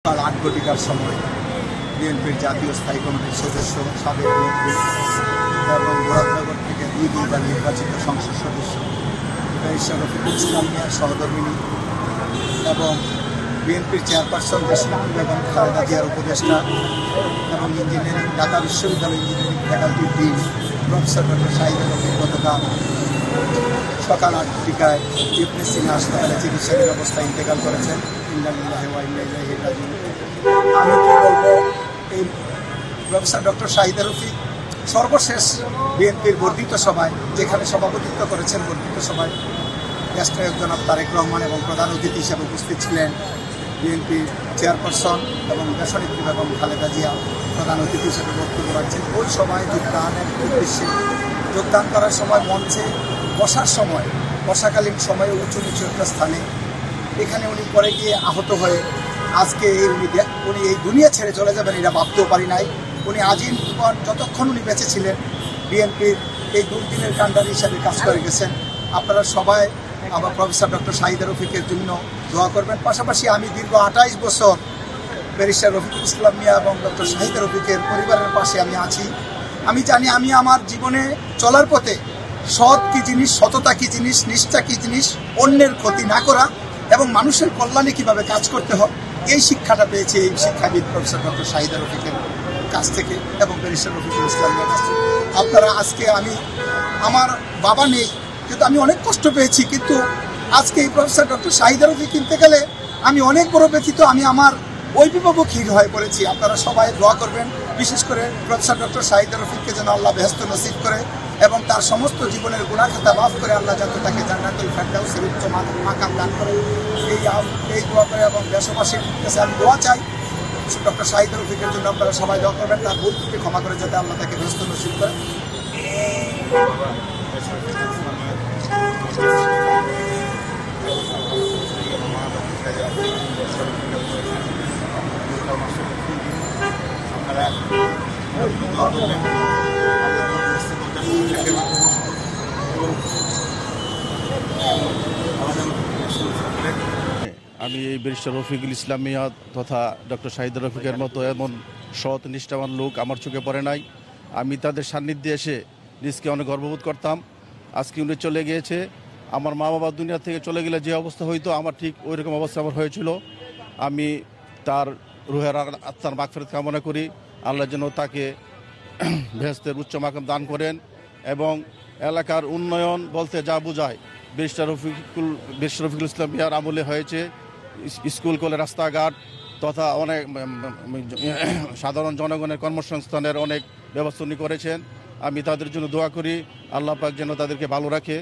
কাল ৮ ঘটিকার সময় বিএনপির জাতীয় স্থায়ী কমিটির সদস্য সাবেক মন্ত্রী এবং মুরাদনগর থেকে ২ বার নির্বাচিত সংসদ সদস্য ব্যারিস্টার রফিকুল ইসলাম মিয়ার সহধর্মিণী এবং বিএনপির চেয়ারপারসন বেগম খালেদা জিয়ার উপদেষ্টা এবং ইঞ্জিনিয়ারিং ঢাকা বিশ্ববিদ্যালয় ইঞ্জিনিয়ারিং ফ্যাকাল্টির dean professor doctor Shahidur Rafiq গতকাল সকাল ৮ ঘটিকায় ইবনে সিনা হাসপাতালে চিকিৎসাধীন অবস্থায় ইন্তেকাল করেছেন। আমি কি বলবো, এই প্রফেসর ডক্টর শাহিদুর রফিক সর্বশেষ বিএনপির বর্ধিত সভায়, যেখানে সভাপতিত্ব করেছেন বর্ধিত সভায় রাষ্ট্রনায়ক জনাব তারেক রহমান এবং প্রধান অতিথি হিসেবে উপস্থিত ছিলেন বিএনপির চেয়ারপারসন এবং দেশনেত্রী বেগম খালেদা জিয়া প্রধান অতিথি হিসেবে বক্তব্য রাখছেন। ওই সময় যোগদানের উদ্দেশ্যে যোগদান করার সময় মঞ্চে বসার সময় বর্ষাকালীন সময়ে উঁচু নিচু একটা স্থানে এখানে উনি পরে গিয়ে আহত হয়ে আজকে উনি এই দুনিয়া ছেড়ে চলে যাবেন এটা ভাবতেও পারি নাই। উনি আজীবন যতক্ষণ উনি বেঁচে ছিলেন বিএনপির এই দুর্দিনের কাণ্ডারি হিসাবে কাজ করে গেছেন। আপনারা সবাই আমার প্রফেসর ডক্টর শাহিদুর রফিকের জন্য দোয়া করবেন। পাশাপাশি আমি দীর্ঘ ২৮ বছর ব্যারিস্টার রফিকুল ইসলাম মিয়া এবং ডক্টর শাহিদুর রফিকের পরিবারের পাশে আমি আছি। আমি জানি আমি আমার জীবনে চলার পথে সৎ কী জিনিস, সততা কী জিনিস, নিষ্ঠা কী জিনিস, অন্যের ক্ষতি না করা এবং মানুষের কল্যাণে কীভাবে কাজ করতে হয়, এই শিক্ষাটা পেয়েছি এই শিক্ষাবিদ প্রফেসর ডক্টর শাহিদুর রফিকের কাছ থেকে এবং ব্যারিস্টার রফিকুল ইসলামের কাছ থেকে। আপনারা আজকে আমার বাবা নেই, কিন্তু আমি অনেক কষ্ট পেয়েছি, কিন্তু আজকে এই প্রফেসর ডক্টর শাহিদুর রফিক কিনতে গেলে আমি অনেক বড় ব্যথিত, আমি আমার অভিভাবকহীন হয়ে পড়েছি। আপনারা সবাই দোয়া করবেন, বিশেষ করে প্রফেসর ডক্টর শাহিদুর রফিককে যেন আল্লাহ বেহেশত নসিব করে এবং তার সমস্ত জীবনের গুনাহ খাতা মাফ করে আল্লাহ যাতে তাকে জান্নাতুল ফেরদাউসের উচ্চ মাকাম দান করে এই দোয়া করে এবং দেশবাসীর কাছে আমি দোয়া চাই ডক্টর শাহিদুর রফিকের জন্য। আপনারা সবাই দোয়া করবেন, তার ভুল ত্রুটি ক্ষমা করে যাতে আল্লাহ তাকে বেহেশত নসিব করে। আমি এই ব্যারিস্টার রফিকুল ইসলাম মিয়া তথা ডক্টর শাহিদুর রফিকের মতো এমন সৎ নিষ্ঠাবান লোক আমার চোখে পড়ে নাই। আমি তাদের সান্নিধ্যে এসে নিজকে অনেক গর্ববোধ করতাম। আজকে উনি চলে গিয়েছে, আমার মা বাবা দুনিয়া থেকে চলে গেলে যে অবস্থা হইতো আমার ঠিক ওই রকম অবস্থা আমার হয়েছিল। আমি তার রুহের আত্মার মাগফিরাত কামনা করি, আল্লাহ যেন তাকে বেহেশতের উচ্চ মাকাম দান করেন এবং এলাকার উন্নয়ন বলতে যা বোঝায় ব্যারিস্টার রফিকুল ইসলাম মিয়ার আমলে হয়েছে। স্কুল কলেজ রাস্তাঘাট তথা অনেক সাধারণ জনগণের কর্মসংস্থানের অনেক ব্যবস্থা উনি করেছেন। আমি তাদের জন্য দোয়া করি, আল্লাহ পাক যেন তাদেরকে ভালো রাখে।